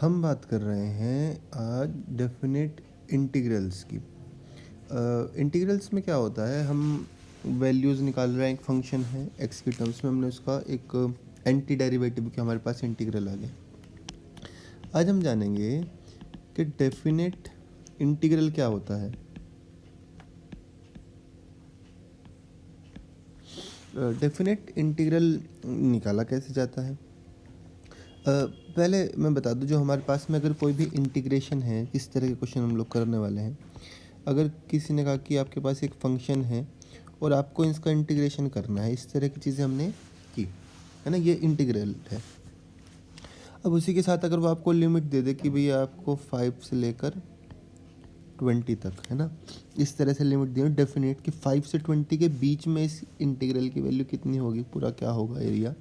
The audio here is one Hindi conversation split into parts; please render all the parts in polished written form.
हम बात कर रहे हैं आज डेफिनेट इंटीग्रल्स की। इंटीग्रल्स में क्या होता है, हम वैल्यूज़ निकाल रहे हैं, एक फंक्शन है एक्स की टर्म्स में, हमने उसका एक एंटी डेरिवेटिव के हमारे पास इंटीग्रल आ गया। आज हम जानेंगे कि डेफिनेट इंटीग्रल क्या होता है। डेफिनेट इंटीग्रल निकाला कैसे जाता है। पहले मैं बता दूं, जो हमारे पास में अगर कोई भी इंटीग्रेशन है, किस तरह के क्वेश्चन हम लोग करने वाले हैं। अगर किसी ने कहा कि आपके पास एक फंक्शन है और आपको इसका इंटीग्रेशन करना है, इस तरह की चीज़ें हमने की है ना, ये इंटीग्रल है। अब उसी के साथ अगर वो आपको लिमिट दे दे कि भैया आपको 5 से लेकर 20 तक, है ना, इस तरह से लिमिट दी डेफिनेट कि 5 से 20 के बीच में इस इंटीग्रल की वैल्यू कितनी होगी, पूरा क्या होगा एरिया,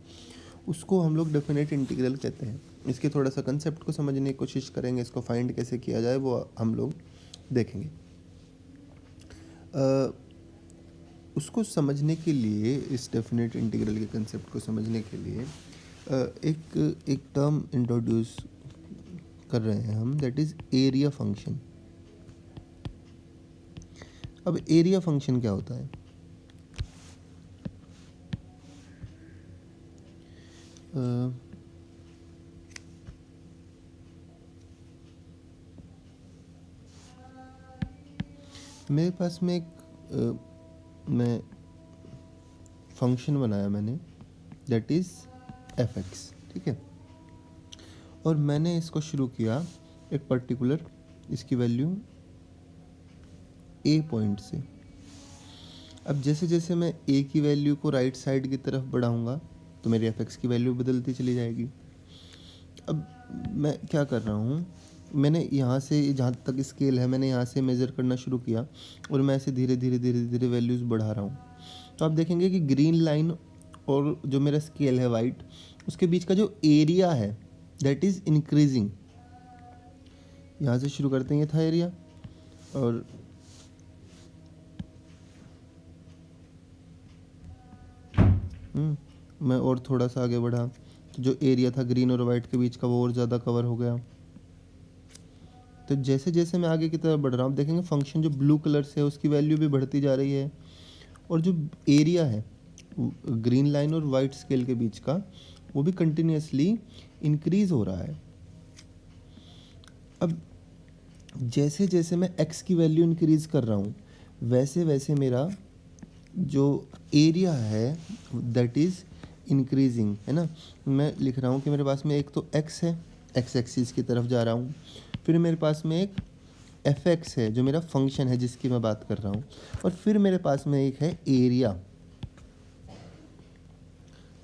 उसको हम लोग डेफिनेट इंटीग्रल कहते हैं। इसके थोड़ा सा कंसेप्ट को समझने की कोशिश करेंगे, इसको फाइंड कैसे किया जाए वो हम लोग देखेंगे। उसको समझने के लिए, इस डेफिनेट इंटीग्रल के कंसेप्ट को समझने के लिए एक टर्म इंट्रोड्यूस कर रहे हैं हम, दैट इज़ एरिया फंक्शन। अब एरिया फंक्शन क्या होता है? मेरे पास में एक मैं फंक्शन बनाया मैंने, दैट इज़ एफ एक्स, ठीक है। और मैंने इसको शुरू किया एक पर्टिकुलर, इसकी वैल्यू ए पॉइंट से। अब जैसे जैसे मैं ए की वैल्यू को राइट साइड की तरफ बढ़ाऊंगा तो मेरी एफ एक्स की वैल्यू बदलती चली जाएगी। अब मैं क्या कर रहा हूँ, मैंने यहाँ से जहाँ तक स्केल है मैंने यहाँ से मेज़र करना शुरू किया और मैं ऐसे धीरे धीरे धीरे धीरे वैल्यूज़ बढ़ा रहा हूँ। तो आप देखेंगे कि ग्रीन लाइन और जो मेरा स्केल है वाइट, उसके बीच का जो एरिया है दैट इज़ इंक्रीजिंग। यहाँ से शुरू करते हैं, ये था एरिया, और मैं और थोड़ा सा आगे बढ़ा तो जो एरिया था ग्रीन और वाइट के बीच का वो और ज़्यादा कवर हो गया। तो जैसे जैसे मैं आगे की तरफ बढ़ रहा हूँ, देखेंगे फंक्शन जो ब्लू कलर से है उसकी वैल्यू भी बढ़ती जा रही है, और जो एरिया है ग्रीन लाइन और वाइट स्केल के बीच का वो भी कंटिन्यूसली इंक्रीज हो रहा है। अब जैसे जैसे मैं x की वैल्यू इंक्रीज कर रहा हूँ वैसे वैसे मेरा जो एरिया है दैट इज़ इंक्रीजिंग, है ना। मैं लिख रहा हूँ कि मेरे पास में एक तो x है, x एक्सिस की तरफ जा रहा हूँ, फिर मेरे पास में एक एफ एक्स है जो मेरा फंक्शन है जिसकी मैं बात कर रहा हूँ, और फिर मेरे पास में एक है एरिया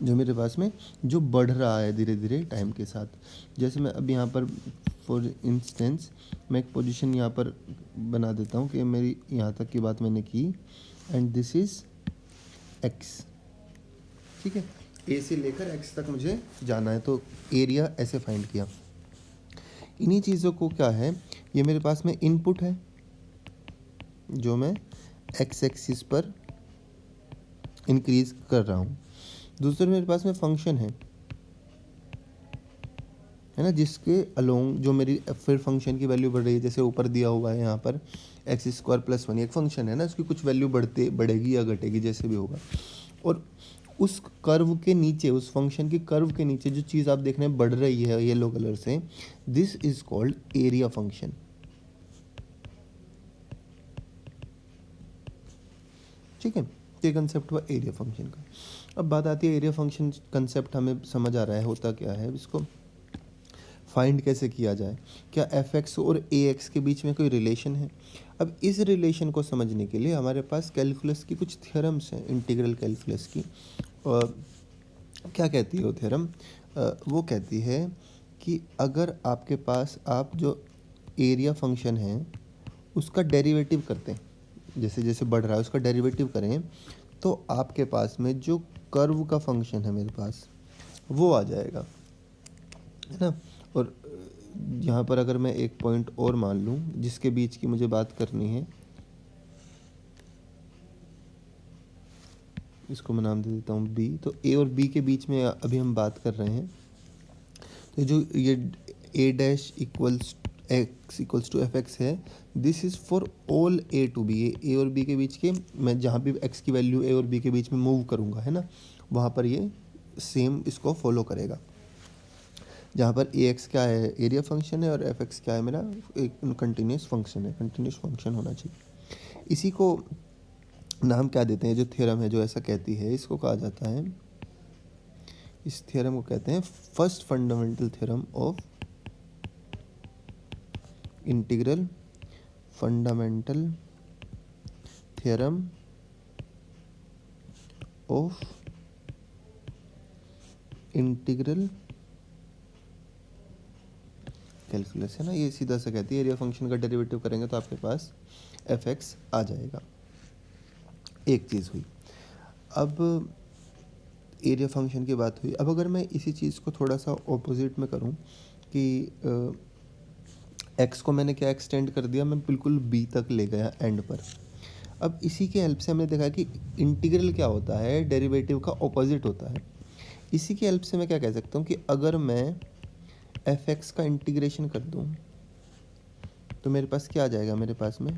जो मेरे पास में जो बढ़ रहा है धीरे धीरे टाइम के साथ। जैसे मैं अब यहाँ पर फॉर इंस्टेंस मैं एक पोजीशन यहाँ पर बना देता हूँ कि मेरी यहाँ तक की बात मैंने की, एंड दिस इज़ एक्स, ठीक है। ए से लेकर एक्स तक मुझे जाना है, तो एरिया ऐसे फाइंड किया। इन्हीं चीज़ों को क्या है, ये मेरे पास में इनपुट है जो मैं एक्स एक्सिस पर इंक्रीज कर रहा हूँ। दूसरे मेरे पास में फंक्शन है ना, जिसके अलोंग जो मेरी फिर फंक्शन की वैल्यू बढ़ रही है, जैसे ऊपर दिया हुआ है यहाँ पर एक्स स्क्वायर प्लस 1, एक फंक्शन है ना, उसकी कुछ वैल्यू बढ़ेगी या घटेगी जैसे भी होगा। और उस कर्व के नीचे, उस फंक्शन की कर्व के नीचे जो चीज़ आप देख रहे हैं बढ़ रही है येलो कलर से, this is called area function, ठीक है। ये कंसेप्ट हुआ एरिया फंक्शन का। अब बात आती है एरिया फंक्शन कंसेप्ट हमें समझ आ रहा है होता क्या है, इसको फाइंड कैसे किया जाए, क्या एफ एक्स और ए एक्स के बीच में कोई रिलेशन है। अब इस रिलेशन को समझने के लिए हमारे पास कैलकुलस की कुछ थ्योरम्स हैं, इंटीग्रल कैलकुलस की। और क्या कहती है वो थ्योरम, वो कहती है कि अगर आपके पास आप जो एरिया फंक्शन है उसका डेरिवेटिव करते हैं, जैसे जैसे बढ़ रहा है उसका डेरिवेटिव करें, तो आपके पास में जो कर्व का फंक्शन है मेरे पास वो आ जाएगा, है ना। और यहाँ पर अगर मैं एक पॉइंट और मान लूँ जिसके बीच की मुझे बात करनी है, इसको मैं नाम दे देता हूँ बी, तो ए और बी के बीच में अभी हम बात कर रहे हैं। तो जो ये A dash equals X equals to F X है, this is for all A to B, A और बी के बीच के, मैं जहाँ भी एक्स की वैल्यू ए और बी के बीच में मूव करूँगा, है ना, वहाँ पर ये सेम इसको फॉलो करेगा। जहाँ पर ए एक्स क्या है, एरिया फंक्शन है, और एफ एक्स क्या है, मेरा एक कंटिन्यूस फंक्शन है, कंटिन्यूस फंक्शन होना चाहिए। इसी को नाम क्या देते हैं, जो थ्योरम है जो ऐसा कहती है, इसको कहा जाता है, इस थ्योरम को कहते हैं first fundamental theorem of integral, fundamental theorem of integral calculus, है ना। ये सीधा सा कहती है एरिया फंक्शन का डेरिवेटिव करेंगे तो आपके पास एफ एक्स आ जाएगा। एक चीज़ हुई। अब एरिया फंक्शन की बात हुई। अब अगर मैं इसी चीज़ को थोड़ा सा ऑपोजिट में करूं कि एक्स को मैंने क्या एक्सटेंड कर दिया, मैं बिल्कुल बी तक ले गया एंड पर। अब इसी के हेल्प से हमने देखा कि इंटीग्रल क्या होता है, डेरिवेटिव का ऑपोजिट होता है। इसी की हेल्प से मैं क्या कह सकता हूँ कि अगर मैं एफ एक्स का इंटीग्रेशन कर दूँ तो मेरे पास क्या आ जाएगा, मेरे पास में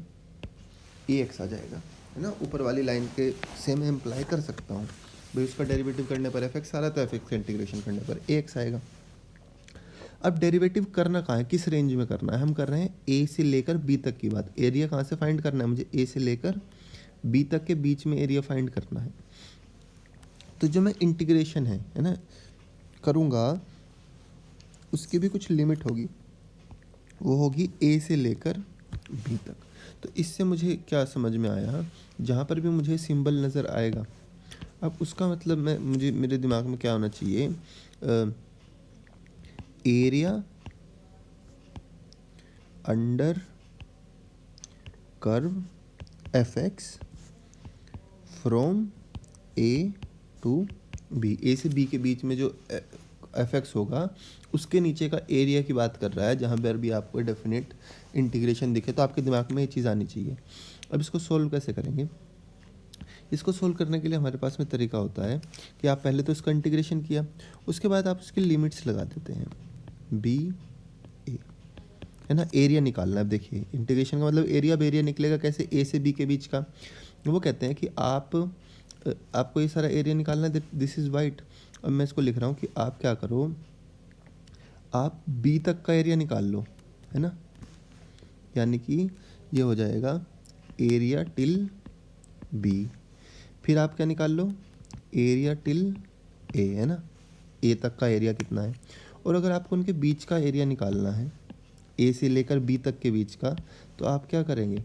ए एक्स आ जाएगा, है ना। ऊपर वाली लाइन के से मैं इम्प्लाई कर सकता हूँ भाई उसका डेरिवेटिव करने पर एफ एक्स आ रहा था, एफ एक्स का इंटीग्रेशन करने पर ए एक्स आएगा। अब डेरिवेटिव करना कहाँ है, किस रेंज में करना है, हम कर रहे हैं ए से लेकर बी तक की बात। एरिया कहाँ से फाइंड करना है, मुझे ए से लेकर बी तक के बीच में एरिया फाइंड करना है। तो जो मैं इंटीग्रेशन है ना करूँगा, उसकी भी कुछ लिमिट होगी, वो होगी ए से लेकर बी तक। तो इससे मुझे क्या समझ में आया, जहाँ पर भी मुझे सिंबल नज़र आएगा, अब उसका मतलब मुझे मेरे दिमाग में क्या होना चाहिए, area under curve F X from A to B. A से बी के बीच में जो एफ एक्स होगा उसके नीचे का एरिया की बात कर रहा है, जहाँ पर भी आपको डेफिनेट इंटीग्रेशन दिखे तो आपके दिमाग में ये चीज़ आनी चाहिए। अब इसको सोल्व कैसे करेंगे, इसको सोल्व करने के लिए हमारे पास में तरीका होता है कि आप पहले तो इसका इंटीग्रेशन किया, उसके बाद आप उसकी लिमिट्स लगा देते हैं, बी ए, है ना। एरिया निकालना है। अब देखिए इंटीग्रेशन का मतलब एरिया, अब एरिया निकलेगा कैसे, ए से बी के बीच का। वो कहते हैं कि आपको ये सारा एरिया निकालना है, दिस इज़ वाइट। अब मैं इसको लिख रहा हूँ कि आप क्या करो, आप बी तक का एरिया निकाल लो, है ना। यानी कि ये हो जाएगा एरिया टिल बी। फिर आप क्या निकाल लो, एरिया टिल ए, है ना। ए तक का एरिया कितना है, और अगर आपको उनके बीच का एरिया निकालना है, ए से लेकर बी तक के बीच का, तो आप क्या करेंगे,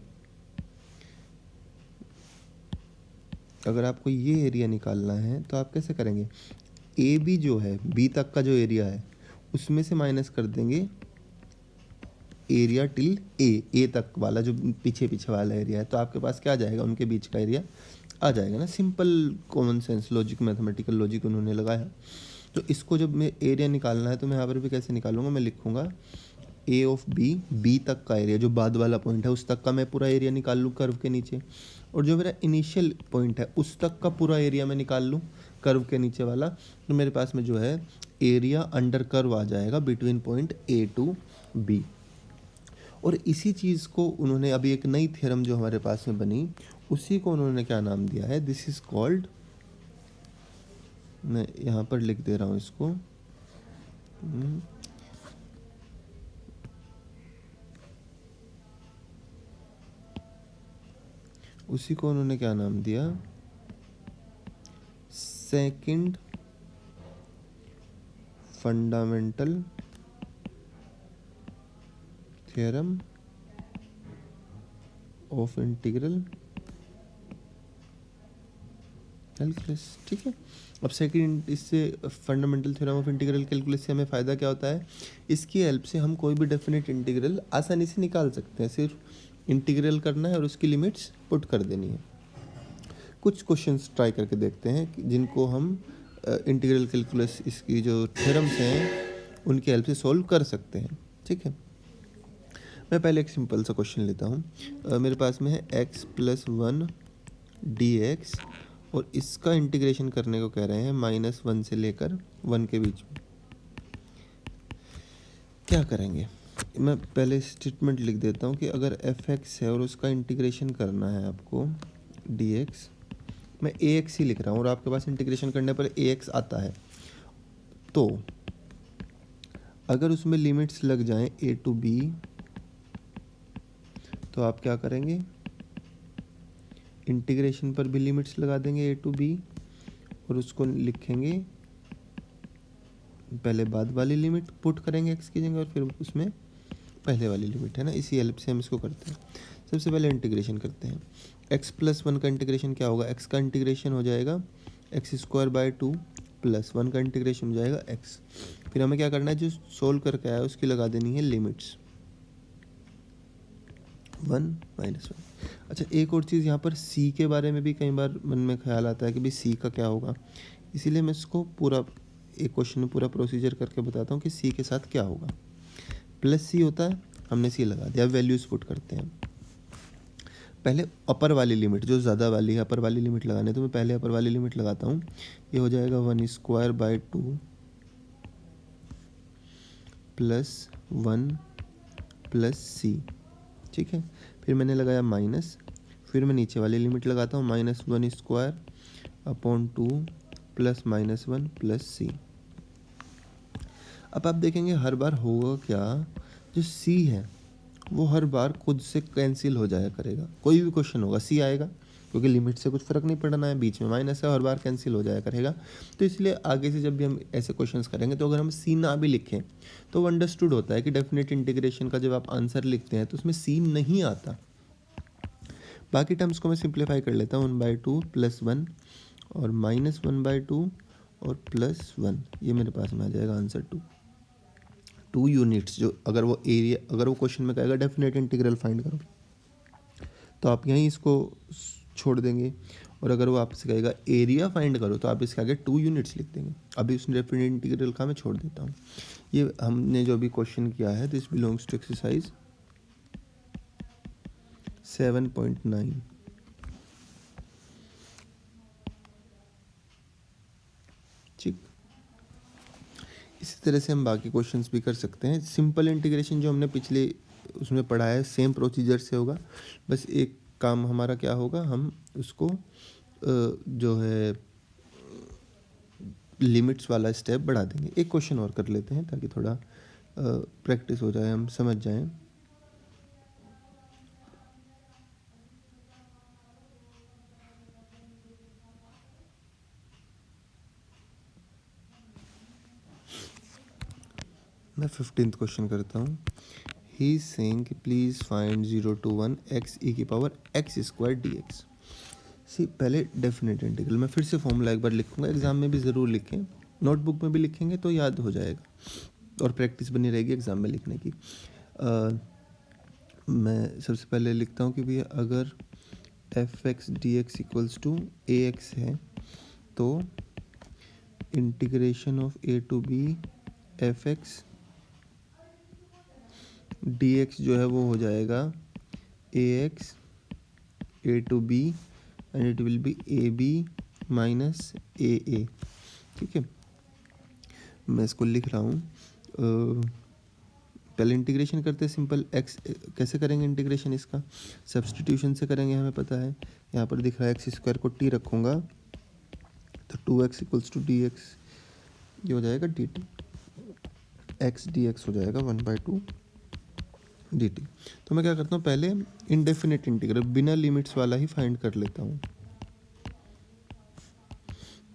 अगर आपको ये एरिया निकालना है तो आप कैसे करेंगे, ए बी जो है, बी तक का जो एरिया है उसमें से माइनस कर देंगे एरिया टिल ए तक वाला जो पीछे पीछे वाला एरिया है, तो आपके पास क्या आ जाएगा, उनके बीच का एरिया आ जाएगा ना। Simple common sense logic, mathematical logic उन्होंने लगाया। तो इसको जब मैं एरिया निकालना है तो मैं यहाँ पर भी कैसे निकालूंगा, मैं लिखूंगा ए ऑफ बी, बी तक का एरिया जो बाद वाला पॉइंट है उस तक का मैं पूरा एरिया निकाल लूँ कर्व के नीचे, और जो मेरा इनिशियल पॉइंट है उस तक का पूरा एरिया मैं निकाल लूँ कर्व के नीचे वाला। तो मेरे पास में जो है एरिया अंडर कर्व आ जाएगा between point A to B. और इसी चीज़ को उन्होंने अभी एक नई थ्योरम जो हमारे पास में बनी, उसी को उन्होंने क्या नाम दिया है, दिस इज़ कॉल्ड, मैं यहाँ पर लिख दे रहा हूँ इसको, उसी को उन्होंने क्या नाम दिया, second fundamental theorem of integral calculus. ठीक है। अब सेकंड, इससे fundamental theorem of integral calculus से हमें फ़ायदा क्या होता है, इसकी हेल्प से हम कोई भी डेफिनेट इंटीग्रल आसानी से निकाल सकते हैं। सिर्फ इंटीग्रल करना है और उसकी लिमिट्स पुट कर देनी है। कुछ क्वेश्चंस ट्राई करके देखते हैं जिनको हम इंटीग्रल कैलकुलस इसकी जो थ्योरम्स हैं उनकी हेल्प से सॉल्व कर सकते हैं। ठीक है। मैं पहले एक सिंपल सा क्वेश्चन लेता हूँ। मेरे पास में है x+1 dx, और इसका इंटीग्रेशन करने को कह रहे हैं -1 से लेकर 1 के बीच में। क्या करेंगे, मैं पहले स्टेटमेंट लिख देता हूँ कि अगर एफ एक्स है और उसका इंटीग्रेशन करना है आपको डी एक्स, मैं ए एक्स ही लिख रहा हूँ और आपके पास इंटीग्रेशन करने पर ए एक्स आता है, तो अगर उसमें लिमिट्स लग जाएं ए टू बी तो आप क्या करेंगे, इंटीग्रेशन पर भी लिमिट्स लगा देंगे ए टू बी और उसको लिखेंगे, पहले बाद वाली लिमिट पुट करेंगे एक्स की जगह और फिर उसमें पहले वाली लिमिट है ना, इसी हेल्प से हम इसको करते हैं। सबसे पहले इंटीग्रेशन करते हैं। एक्स प्लस वन का इंटीग्रेशन क्या होगा, एक्स का इंटीग्रेशन हो जाएगा x square by two plus one का इंटीग्रेशन हो जाएगा एक्स। फिर हमें क्या करना है, जो सोल्व करके आया उसकी लगा देनी है लिमिट्स, वन माइनस वन। अच्छा, एक और चीज़ यहाँ पर सी के बारे में भी कई बार मन में ख्याल आता है कि भाई सी का क्या होगा, इसीलिए मैं इसको पूरा एक क्वेश्चन में पूरा प्रोसीजर करके बताता हूँ कि सी के साथ क्या होगा। प्लस सी होता है, हमने सी लगा दिया, वैल्यूज पुट करते हैं। पहले अपर वाली लिमिट जो ज़्यादा वाली है, अपर वाली लिमिट लगाने, तो मैं पहले अपर वाली लिमिट लगाता हूँ। ये हो जाएगा one square by two plus one plus C, ठीक है। फिर मैंने लगाया माइनस, फिर मैं नीचे वाली लिमिट लगाता हूँ, minus one square upon two plus minus one plus C. अब आप देखेंगे हर बार होगा क्या, जो सी है वो हर बार खुद से कैंसिल हो जाया करेगा। कोई भी क्वेश्चन होगा सी आएगा, क्योंकि लिमिट से कुछ फ़र्क नहीं पड़ना है, बीच में माइनस है, हर बार कैंसिल हो जाया करेगा। तो इसलिए आगे से जब भी हम ऐसे क्वेश्चंस करेंगे तो अगर हम सी ना भी लिखें तो वो अंडरस्टूड होता है कि डेफिनेट इंटीग्रेशन का जब आप आंसर लिखते हैं तो उसमें सी नहीं आता। बाकी टर्म्स को मैं सिंप्लीफाई कर लेता हूँ, one by two plus one और माइनस वन बाई टू और प्लस वन, ये मेरे पास में आ जाएगा आंसर टू यूनिट्स। जो अगर वो एरिया, अगर वो क्वेश्चन में कहेगा डेफिनेट इंटीग्रल फाइंड करो तो आप यहीं इसको छोड़ देंगे, और अगर वो आपसे कहेगा एरिया फाइंड करो तो आप इसके आगे टू यूनिट्स लिख देंगे। अभी उस डेफिनेट इंटीग्रल का मैं छोड़ देता हूँ। ये हमने जो अभी क्वेश्चन किया है, दिस बिलोंग्स टू एक्सरसाइज 7.9। ठीक, इसी तरह से हम बाकी क्वेश्चंस भी कर सकते हैं। सिंपल इंटीग्रेशन जो हमने पिछले उसमें पढ़ा है सेम प्रोसीजर से होगा, बस एक काम हमारा क्या होगा, हम उसको जो है लिमिट्स वाला स्टेप बढ़ा देंगे। एक क्वेश्चन और कर लेते हैं ताकि थोड़ा प्रैक्टिस हो जाए, हम समझ जाएं। मैं 15th क्वेश्चन करता हूँ। ही इज सेइंग कि please find 0 to 1 X E की power X square D X. See, पहले डेफिनेट इंटीग्रल, मैं फिर से फॉर्मूला एक बार लिखूंगा, एग्जाम में भी ज़रूर लिखें, नोटबुक में भी लिखेंगे तो याद हो जाएगा और प्रैक्टिस बनी रहेगी एग्ज़ाम में लिखने की। मैं सबसे पहले लिखता हूँ कि भैया अगर F X D X equals to A X है तो integration of A to B F X D X जो है वो हो जाएगा A X A to B and it will be A B minus A A. ठीक है, मैं इसको लिख रहा हूँ। पहले इंटीग्रेशन करते हैं सिंपल। एक्स कैसे करेंगे इंटीग्रेशन, इसका सब्सटीट्यूशन से करेंगे, हमें पता है। यहाँ पर दिख रहा है एक्स स्क्वायर को टी रखूँगा तो 2x equals to D x, ये हो जाएगा D T, x D x हो जाएगा 1/2 डी टी। तो मैं क्या करता हूँ, पहले इनडेफिनेट इंटीग्रल बिना लिमिट्स वाला ही फाइंड कर लेता हूँ।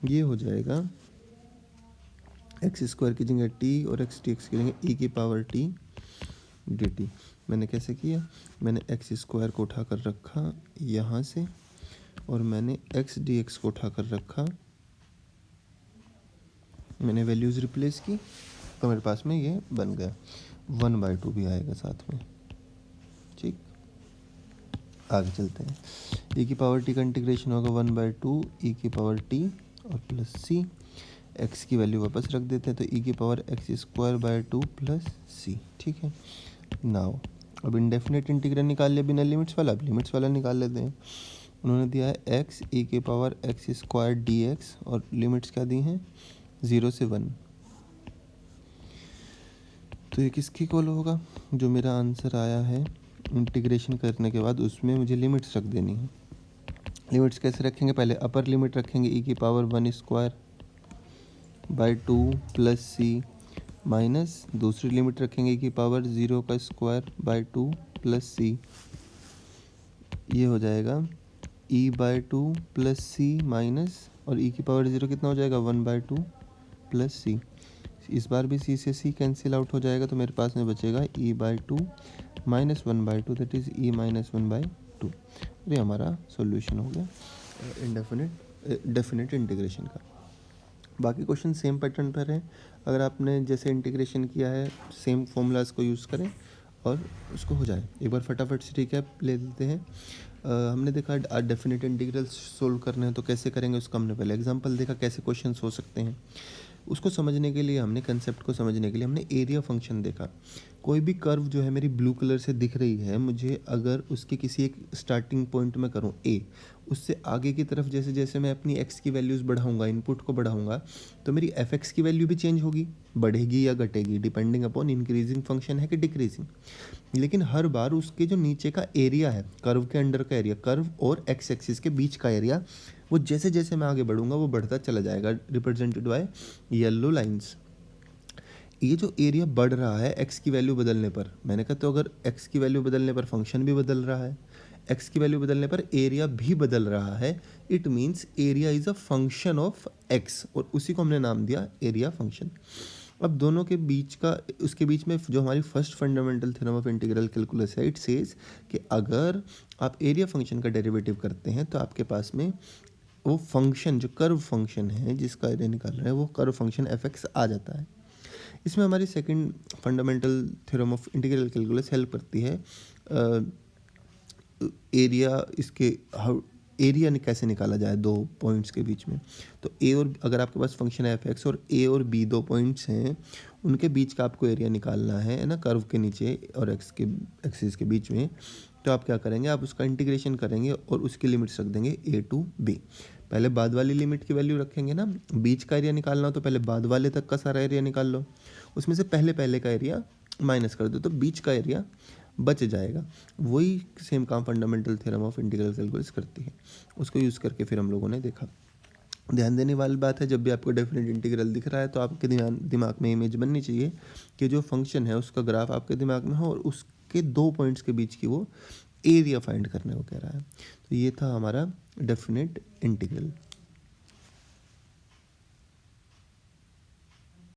ये हो जाएगा एक्स स्क्वायर की जगह टी और एक्स टी एक्स की जगह ई की पावर टी डी टी। मैंने कैसे किया, मैंने एक्स स्क्वायर को उठा कर रखा यहाँ से और मैंने एक्स डी एक्स को उठा कर रखा, मैंने वैल्यूज़ रिप्लेस की तो मेरे पास में ये बन गया। 1/2 भी आएगा साथ में। ठीक, आगे चलते हैं। ई की पावर टी का इंटीग्रेशन होगा 1/2 ई की पावर टी और प्लस सी। एक्स की वैल्यू वापस रख देते हैं तो ई की power X square by 2 plus C. ठीक है, नाउ अब इंडेफिनेट इंटीग्रल निकाल लिया बिना लिमिट्स वाला, अब लिमिट्स वाला निकाल लेते हैं। उन्होंने दिया है एक्स ई की power X square D x और लिमिट्स क्या दी हैं 0 से 1। तो ये किसकी इक्वल होगा, जो मेरा आंसर आया है इंटीग्रेशन करने के बाद उसमें मुझे लिमिट्स रख देनी है। लिमिट्स कैसे रखेंगे, पहले अपर लिमिट रखेंगे e⁻1² by 2 plus C, minus दूसरी लिमिट रखेंगे e⁻0² बाई 2 प्लस सी। ये हो जाएगा e/2 प्लस सी माइनस, और e⁻0 कितना हो जाएगा 1/2 प्लस सी। इस बार भी सी से सी कैंसिल आउट हो जाएगा, तो मेरे पास में बचेगा e/2 minus 1/2, that is e-1/2। ये हमारा सॉल्यूशन हो गया डेफिनेट इंटीग्रेशन का। बाकी क्वेश्चन सेम पैटर्न पर है। अगर आपने जैसे इंटीग्रेशन किया है सेम फॉर्मूलाज को यूज़ करें और उसको हो जाए। एक बार फटाफट से रिकैप ले लेते हैं। हमने देखा डेफिनेट इंटीग्रल सोल्व करने हैं तो कैसे करेंगे, उसका हमने पहले एग्जांपल देखा कैसे क्वेश्चंस हो सकते हैं। उसको समझने के लिए हमने कंसेप्ट को समझने के लिए हमने एरिया फंक्शन देखा। कोई भी कर्व जो है मेरी ब्लू कलर से दिख रही है, मुझे अगर उसके किसी एक स्टार्टिंग पॉइंट में करूँ ए, उससे आगे की तरफ जैसे जैसे मैं अपनी एक्स की वैल्यूज़ बढ़ाऊंगा, इनपुट को बढ़ाऊंगा, तो मेरी एफ एक्स की वैल्यू भी चेंज होगी, बढ़ेगी या घटेगी, डिपेंडिंग अपॉन इंक्रीजिंग फंक्शन है कि डिक्रीजिंग। लेकिन हर बार उसके जो नीचे का एरिया है, कर्व के अंडर का एरिया, कर्व और एक्स एक्सिस के बीच का एरिया, वो जैसे जैसे मैं आगे बढ़ूंगा वो बढ़ता चला जाएगा, रिप्रेजेंटेड बाय येलो लाइंस। ये जो एरिया बढ़ रहा है एक्स की वैल्यू बदलने पर, मैंने कहा तो अगर एक्स की वैल्यू बदलने पर फंक्शन भी बदल रहा है, एक्स की वैल्यू बदलने पर एरिया भी बदल रहा है, it means area is a function of x, और उसी को हमने नाम दिया एरिया फंक्शन। अब दोनों के बीच का, उसके बीच में जो हमारी first fundamental theorem of integral calculus है, इट सेज कि अगर आप एरिया फंक्शन का डेरिवेटिव करते हैं तो आपके पास में वो फंक्शन जो कर्व फंक्शन है जिसका एरिया निकाल रहे हैं वो कर्व फंक्शन एफ एक्स आ जाता है। इसमें हमारी second fundamental theorem of integral calculus help करती है। एरिया इसके एरिया कैसे निकाला जाए दो पॉइंट्स के बीच में, तो ए और, अगर आपके पास फंक्शन है एफ एक्स और ए और बी दो पॉइंट्स हैं, उनके बीच का आपको एरिया निकालना है ना, कर्व के नीचे और एक्स के एक्सिस के बीच में। तो आप क्या करेंगे, आप उसका इंटीग्रेशन करेंगे और उसकी लिमिट्स रख देंगे ए टू बी। पहले बाद वाली लिमिट की वैल्यू रखेंगे ना, बीच का एरिया निकालना हो तो पहले बाद वाले तक का सारा एरिया निकाल लो, उसमें से पहले पहले का एरिया माइनस कर दो तो बीच का एरिया बच जाएगा। वही सेम काम fundamental theorem of integral calculus करती है, उसको यूज़ करके फिर हम लोगों ने देखा। ध्यान देने वाली बात है, जब भी आपको डेफिनेट इंटीग्रल दिख रहा है तो आपके दिमाग में इमेज बननी चाहिए कि जो फंक्शन है उसका ग्राफ आपके दिमाग में हो और उसके दो पॉइंट्स के बीच की वो एरिया फाइंड करने को कह रहा है। तो ये था हमारा डेफिनेट इंटीग्रल।